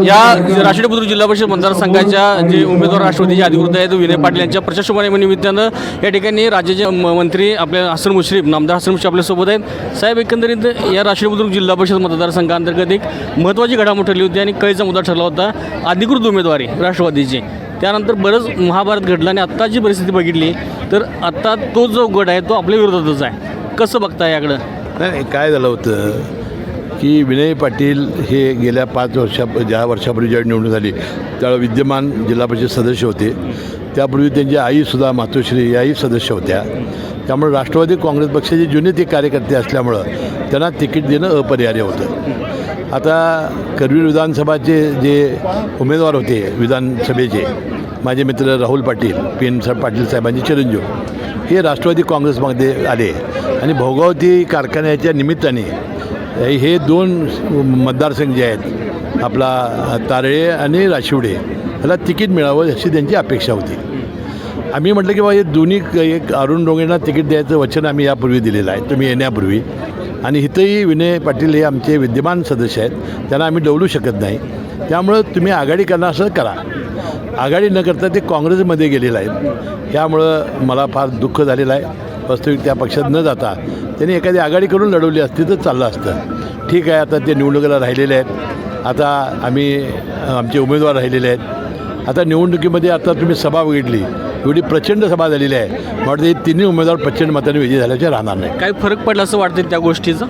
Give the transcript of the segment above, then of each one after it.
या राष्ट्रीय बुद्रुक जिल्हा परिषद मतदारसंघाच्या जे उमेदवार राष्ट्रवादीचे अधिकृत आहेत विनय पाटील यांच्या प्रचार शुभारंभानिमित्तानं या ठिकाणी राज्याचे मंत्री आपले हसन मुश्रीफ नामदार हसन मुश्रीफ आपल्यासोबत आहेत. साहेब, एकंदरीत या राष्ट्रीय बुद्रुक जिल्हा परिषद मतदारसंघाअंतर्गत एक महत्त्वाची घडामोड ठरली होती आणि कळीचा मुद्दा ठरला होता अधिकृत उमेदवारी राष्ट्रवादीची. त्यानंतर बरंच महाभारत घडलं आणि आत्ताची परिस्थिती बघितली तर आत्ता तो जो गट आहे तो आपल्या विरोधातच आहे. कसं बघताय याकडं? नाही, काय झालं होतं की विनय पाटील हे गेल्या 5 वर्षापूर्वी ज्यावेळी निवडणूक झाली त्यावेळी विद्यमान जिल्हा परिषद सदस्य होते. त्यापूर्वी त्यांची आईसुद्धा मातोश्री याही सदस्य होत्या. त्यामुळे राष्ट्रवादी काँग्रेस पक्षाचे जुने ते कार्यकर्ते असल्यामुळं त्यांना तिकीट देणं अपरिहार्य होतं. आता करवीर विधानसभाचे जे उमेदवार होते विधानसभेचे माझे मित्र राहुल पाटील PN पाटील साहेबांचे चिरंजीव हे राष्ट्रवादी काँग्रेसमध्ये आले आणि भोगावती कारखान्याच्या निमित्ताने हे 2 मतदारसंघ जे आहेत आपला तारळे आणि राशिवडे याला तिकीट मिळावं अशी त्यांची अपेक्षा होती. आम्ही म्हटलं की बाबा हे दोन्ही एक अरुण डोंगरेंना तिकीट द्यायचं वचन आम्ही यापूर्वी दिलेलं आहे तुम्ही येण्यापूर्वी. आणि इथंही विनय पाटील हे आमचे विद्यमान सदस्य आहेत, त्यांना आम्ही डवलू शकत नाही. त्यामुळं तुम्ही आघाडी करणार असं करा. आघाडी न करता ते काँग्रेसमध्ये गेलेले आहेत. त्यामुळं मला फार दुःख झालेलं आहे. वास्तविक त्या पक्षात न जाता त्यांनी एखादी आघाडी करून लढवली असती तर चाललं असतं. ठीक आहे, आता ते निवडणुकीला राहिलेले आहेत. आता आमचे उमेदवार राहिलेले आहेत. आता निवडणुकीमध्ये आता तुम्ही सभा बघितली, एवढी प्रचंड सभा झालेली आहे. मला वाटतं हे तिन्ही उमेदवार प्रचंड मताने विजयी झाल्याचे राहणार नाही. काय फरक पडला असं वाटतं त्या गोष्टीचा?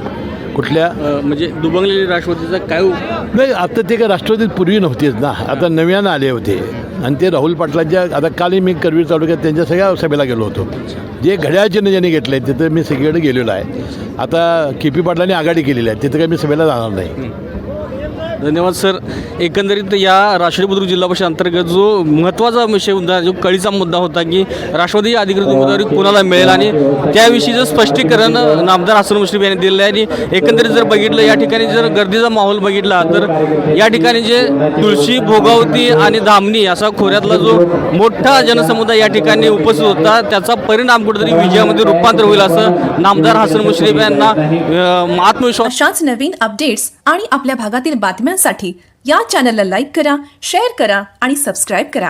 कुठल्या म्हणजे दुबंगलेली राष्ट्रवादीचा काय नाही, आता ते काय राष्ट्रवादीत पूर्वी नव्हतेच ना, आता नव्यानं आले होते. आणि ते राहुल पाटलांच्या आता कालही मी करवीर तालुक्यात त्यांच्या सगळ्या सभेला गेलो होतो. जे घड्याळ चिन्ह ज्यांनी घेतलं आहे तिथं मी सगळीकडे गेलेलो आहे. आता KP पाटलांनी आघाडी केलेली आहे, तिथं काही मी सभेला जाणार नाही. धन्यवाद सर. एकंदरीत या राष्ट्रीय बुद्रुक जिल्हा परिषद अंतर्गत जो महत्त्वाचा विषय होता, जो कळीचा मुद्दा होता की राष्ट्रवादी अधिकृत उमेदवारी कोणाला मिळेल आणि त्याविषयीचं स्पष्टीकरण नामदार हसन मुश्रीफ यांनी दिलेलं आहे. आणि एकंदरीत जर बघितलं या ठिकाणी जर गर्दीचा माहोल बघितला तर या ठिकाणी जे तुळशी, भोगावती आणि धामणी असा खोऱ्यातला जो मोठा जनसमुदाय या ठिकाणी उपस्थित होता त्याचा परिणाम कुठेतरी विजयामध्ये रूपांतर होईल असं नामदार हसन मुश्रीफ यांना आत्मविश्वास. अशाच नवीन अपडेट्स आणि आपल्या भागातील बातम्यांसाठी या चॅनलला लाईक करा, शेअर करा आणि सबस्क्राईब करा.